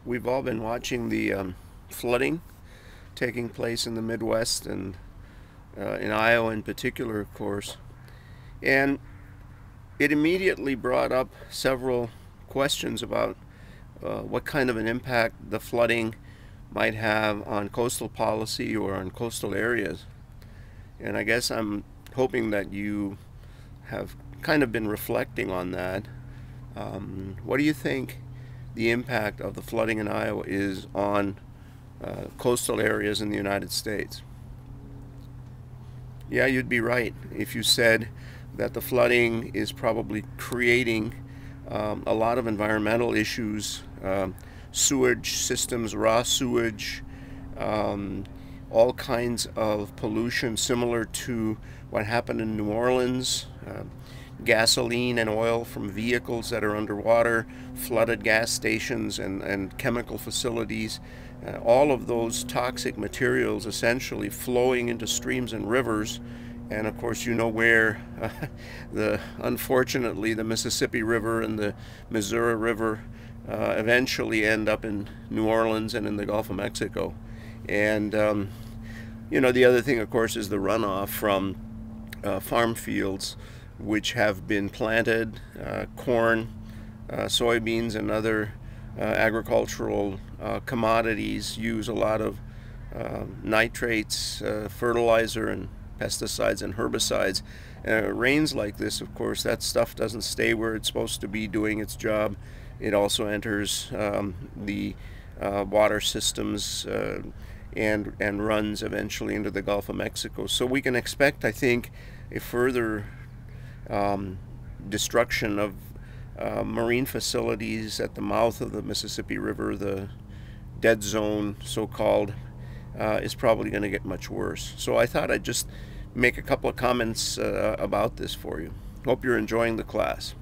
We've all been watching the flooding taking place in the Midwest and in Iowa in particular, of course. And it immediately brought up several questions about what kind of an impact the flooding might have on coastal policy or on coastal areas. And I guess I'm hoping that you have kind of been reflecting on that. What do you think the impact of the flooding in Iowa is on coastal areas in the United States? Yeah, you'd be right if you said that the flooding is probably creating a lot of environmental issues, sewage systems, raw sewage, all kinds of pollution similar to what happened in New Orleans, gasoline and oil from vehicles that are underwater, flooded gas stations and chemical facilities, all of those toxic materials essentially flowing into streams and rivers. And of course, you know where unfortunately the Mississippi River and the Missouri River eventually end up in New Orleans and in the Gulf of Mexico. And the other thing, of course, is the runoff from farm fields which have been planted. Corn, soybeans, and other agricultural commodities use a lot of nitrates, fertilizer, and pesticides and herbicides. Rains like this, of course, that stuff doesn't stay where it's supposed to be doing its job. It also enters the water systems and runs eventually into the Gulf of Mexico. So we can expect, I think, a further destruction of marine facilities at the mouth of the Mississippi River. The dead zone, so-called, is probably going to get much worse. So I thought I'd just make a couple of comments about this for you. Hope you're enjoying the class.